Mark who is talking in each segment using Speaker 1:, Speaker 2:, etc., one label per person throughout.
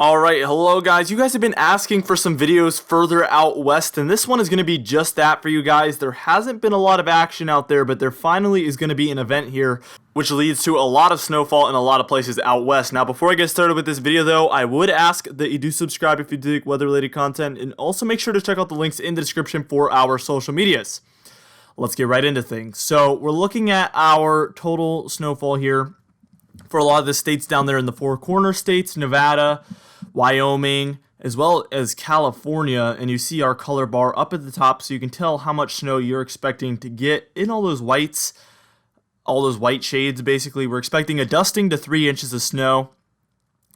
Speaker 1: Alright, hello guys. You guys have been asking for some videos further out west, and this one is going to be just that for you guys. There hasn't been a lot of action out there, but there finally is going to be an event here, which leads to a lot of snowfall in a lot of places out west. Now, before I get started with this video though, I would ask that you do subscribe if you dig weather-related content, and also make sure to check out the links in the description for our social medias. Let's get right into things. So, we're looking at our total snowfall here for a lot of the states down there in the Four Corner states, Nevada, Wyoming, as well as California, and you see our color bar up at the top so you can tell how much snow you're expecting to get in all those whites, all those white shades basically. We're expecting a dusting to 3 inches of snow.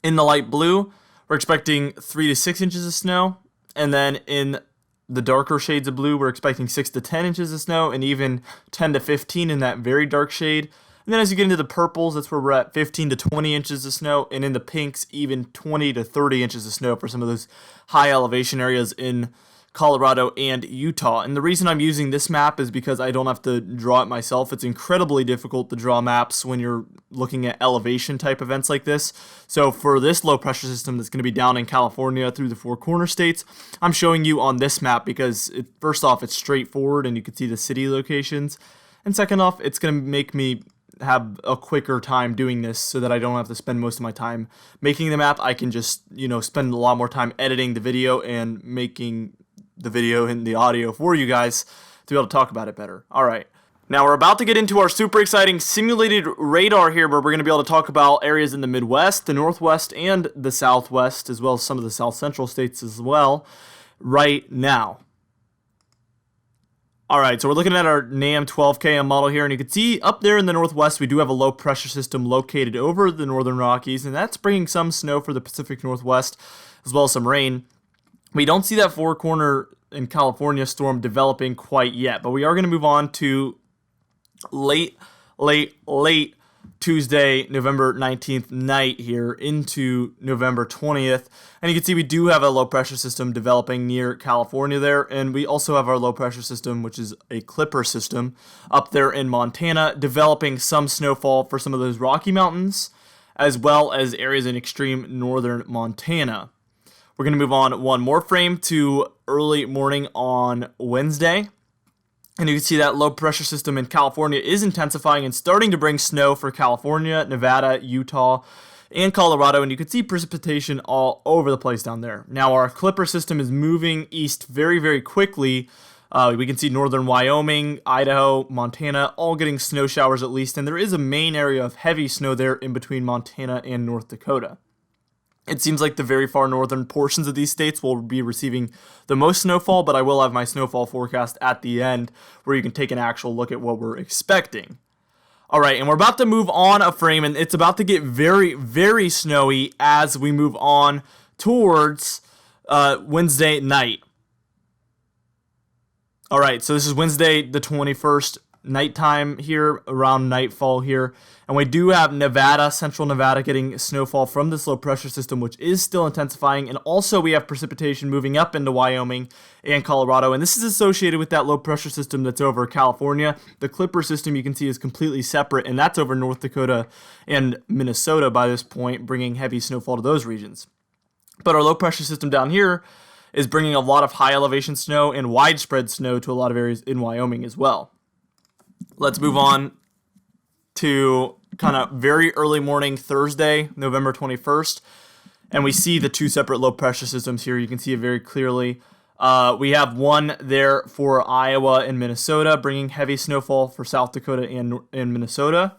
Speaker 1: In the light blue, we're expecting 3 to 6 inches of snow, and then in the darker shades of blue, we're expecting 6 to 10 inches of snow, and even 10 to 15 in that very dark shade. And then as you get into the purples, that's where we're at 15 to 20 inches of snow. And in the pinks, even 20 to 30 inches of snow for some of those high elevation areas in Colorado and Utah. And the reason I'm using this map is because I don't have to draw it myself. It's incredibly difficult to draw maps when you're looking at elevation type events like this. So for this low pressure system that's going to be down in California through the Four Corner states, I'm showing you on this map because first off, it's straightforward and you can see the city locations. And second off, it's going to make me have a quicker time doing this so that I don't have to spend most of my time making the map. I can just, spend a lot more time editing the video and making the video and the audio for you guys to be able to talk about it better. All right. Now we're about to get into our super exciting simulated radar here, where we're going to be able to talk about areas in the Midwest, the Northwest, and the Southwest, as well as some of the South Central states as well right now. Alright, so we're looking at our NAM 12KM model here, and you can see up there in the northwest we do have a low pressure system located over the northern Rockies, and that's bringing some snow for the Pacific Northwest as well as some rain. We don't see that Four Corner in California storm developing quite yet, but we are going to move on to late Tuesday, November 19th night here into November 20th. And you can see we do have a low pressure system developing near California there. And we also have our low pressure system, which is a clipper system up there in Montana, developing some snowfall for some of those Rocky Mountains, as well as areas in extreme northern Montana. We're going to move on one more frame to early morning on Wednesday. And you can see that low pressure system in California is intensifying and starting to bring snow for California, Nevada, Utah, and Colorado. And you can see precipitation all over the place down there. Now our clipper system is moving east very, very quickly. We can see northern Wyoming, Idaho, Montana, all getting snow showers at least. And there is a main area of heavy snow there in between Montana and North Dakota. It seems like the very far northern portions of these states will be receiving the most snowfall, but I will have my snowfall forecast at the end where you can take an actual look at what we're expecting. All right, and we're about to move on a frame, and it's about to get very, very snowy as we move on towards Wednesday night. All right, so this is Wednesday the 21st, nighttime here, around nightfall here. And we do have Nevada, central Nevada, getting snowfall from this low pressure system, which is still intensifying. And also we have precipitation moving up into Wyoming and Colorado. And this is associated with that low pressure system that's over California. The Clipper system you can see is completely separate, and that's over North Dakota and Minnesota by this point, bringing heavy snowfall to those regions. But our low pressure system down here is bringing a lot of high elevation snow and widespread snow to a lot of areas in Wyoming as well. Let's move on to kind of very early morning Thursday, November 21st. And we see the two separate low pressure systems here. You can see it very clearly. We have one there for Iowa and Minnesota, bringing heavy snowfall for South Dakota and Minnesota.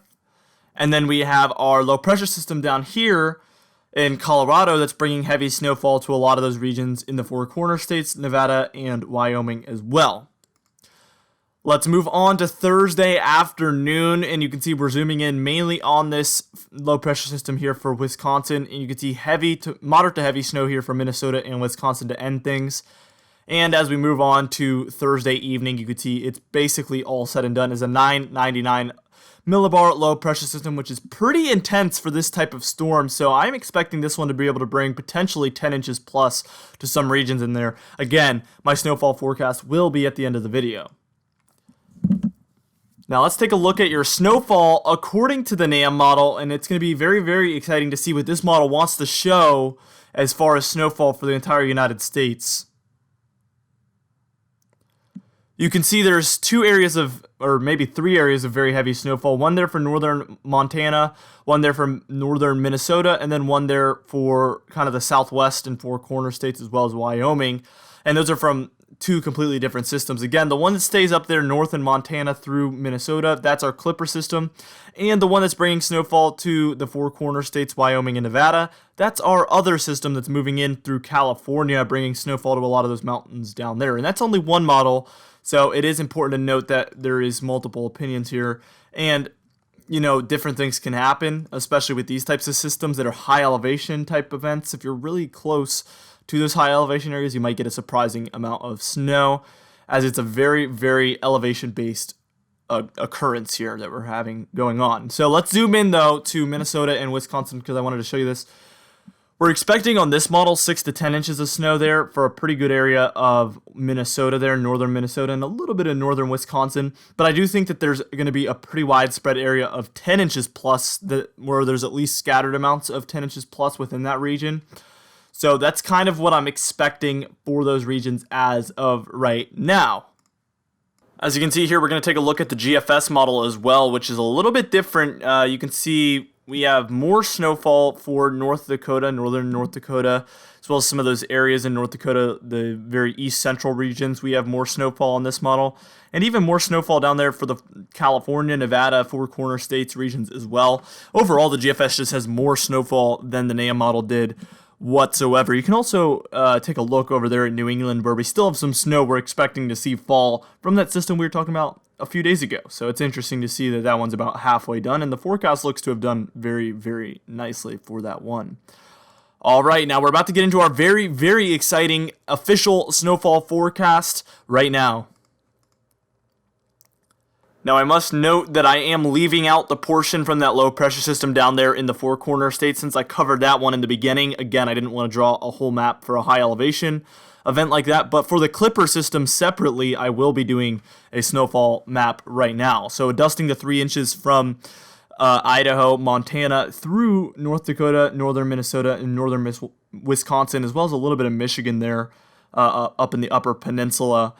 Speaker 1: And then we have our low pressure system down here in Colorado that's bringing heavy snowfall to a lot of those regions in the Four Corner states, Nevada and Wyoming as well. Let's move on to Thursday afternoon, and you can see we're zooming in mainly on this low pressure system here for Wisconsin, and you can see heavy to moderate to heavy snow here for Minnesota and Wisconsin to end things. And as we move on to Thursday evening, you can see it's basically all said and done as a 999 millibar low pressure system, which is pretty intense for this type of storm. So I'm expecting this one to be able to bring potentially 10 inches plus to some regions in there. Again, my snowfall forecast will be at the end of the video. Now let's take a look at your snowfall according to the NAM model, and it's going to be very, very exciting to see what this model wants to show as far as snowfall for the entire United States. You can see there's two areas of, or maybe three areas of very heavy snowfall. One there for northern Montana, one there for northern Minnesota, and then one there for kind of the Southwest and Four Corner states as well as Wyoming. And those are from two completely different systems. Again, the one that stays up there north in Montana through Minnesota, that's our Clipper system. And the one that's bringing snowfall to the Four Corner states, Wyoming and Nevada, that's our other system that's moving in through California, bringing snowfall to a lot of those mountains down there. And that's only one model, so it is important to note that there is multiple opinions here. And you know, different things can happen, especially with these types of systems that are high elevation type events. If you're really close to those high elevation areas, you might get a surprising amount of snow, as it's a very, very elevation based occurrence here that we're having going on. So let's zoom in though to Minnesota and Wisconsin, because I wanted to show you this. We're expecting on this model 6 to 10 inches of snow there for a pretty good area of Minnesota there, northern Minnesota, and a little bit of northern Wisconsin. But I do think that there's going to be a pretty widespread area of 10 inches plus, where there's at least scattered amounts of 10 inches plus within that region. So that's kind of what I'm expecting for those regions as of right now. As you can see here, we're going to take a look at the GFS model as well, which is a little bit different. You can see we have more snowfall for North Dakota, northern North Dakota, as well as some of those areas in North Dakota, the very east central regions. We have more snowfall on this model, and even more snowfall down there for the California, Nevada, Four Corner states regions as well. Overall, the GFS just has more snowfall than the NAM model did whatsoever. You can also take a look over there in New England, where we still have some snow we're expecting to see fall from that system we were talking about a few days ago. So it's interesting to see that that one's about halfway done, and the forecast looks to have done very, very nicely for that one. All right, now we're about to get into our very, very exciting official snowfall forecast right now. Now, I must note that I am leaving out the portion from that low pressure system down there in the Four Corner states, since I covered that one in the beginning. Again, I didn't want to draw a whole map for a high elevation event like that, but for the Clipper system separately, I will be doing a snowfall map right now. So dusting the 3 inches from Idaho, Montana, through North Dakota, northern Minnesota, and northern Wisconsin, as well as a little bit of Michigan there, up in the upper peninsula,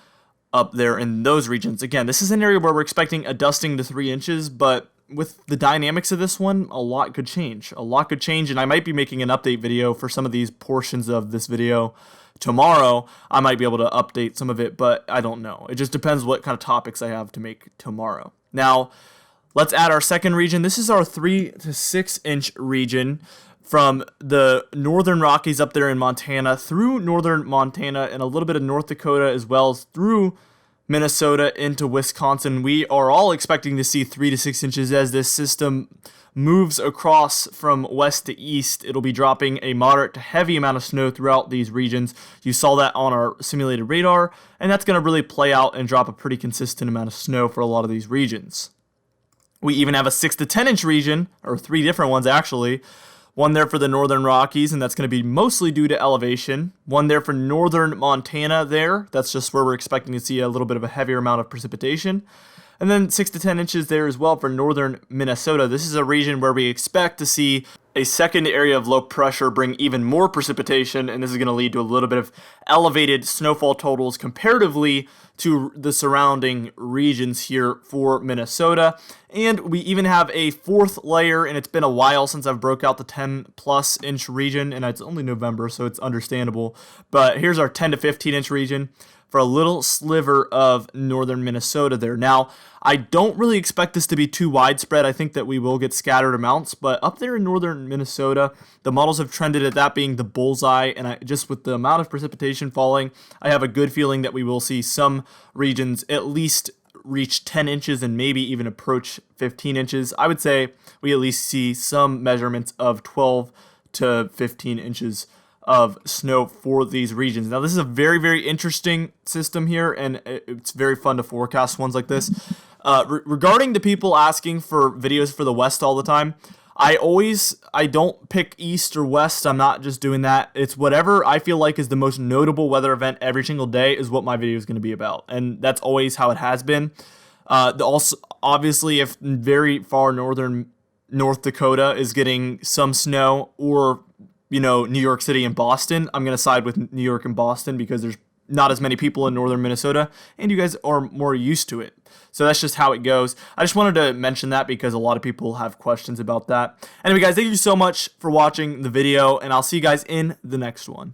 Speaker 1: up there in those regions. Again, this is an area where we're expecting a dusting to 3 inches, but with the dynamics of this one, a lot could change. A lot could change, and I might be making an update video for some of these portions of this video tomorrow. I might be able to update some of it, but I don't know. It just depends what kind of topics I have to make tomorrow. Now, let's add our second region. This is our 3 to 6 inch region from the northern Rockies up there in Montana through northern Montana and a little bit of North Dakota, as well as through Minnesota into Wisconsin. We are all expecting to see 3 to 6 inches as this system moves across from west to east. It'll be dropping a moderate to heavy amount of snow throughout these regions. You saw that on our simulated radar, and that's going to really play out and drop a pretty consistent amount of snow for a lot of these regions. We even have a 6 to 10 inch region, or 3 different ones actually. One there for the northern Rockies, and that's going to be mostly due to elevation. One there for northern Montana there. That's just where we're expecting to see a little bit of a heavier amount of precipitation. And then 6 to 10 inches there as well for northern Minnesota. This is a region where we expect to see a second area of low pressure bring even more precipitation, and this is going to lead to a little bit of elevated snowfall totals comparatively to the surrounding regions here for Minnesota. And we even have a fourth layer, and it's been a while since I've broke out the 10 plus inch region, and it's only November, so it's understandable. But here's our 10 to 15 inch region for a little sliver of northern Minnesota there. Now, I don't really expect this to be too widespread. I think that we will get scattered amounts, but up there in northern Minnesota, the models have trended at that being the bullseye, and just with the amount of precipitation falling, I have a good feeling that we will see some regions at least reach 10 inches and maybe even approach 15 inches. I would say we at least see some measurements of 12 to 15 inches of snow for these regions. Now, this is a very, very interesting system here, and it's very fun to forecast ones like this. Regarding the people asking for videos for the West all the time, I don't pick East or West. I'm not just doing that. It's whatever I feel like is the most notable weather event every single day is what my video is going to be about, and that's always how it has been. Also, Obviously, if very far northern North Dakota is getting some snow, or New York City and Boston, I'm gonna side with New York and Boston because there's not as many people in northern Minnesota, and you guys are more used to it. So that's just how it goes. I just wanted to mention that because a lot of people have questions about that. Anyway, guys, thank you so much for watching the video, and I'll see you guys in the next one.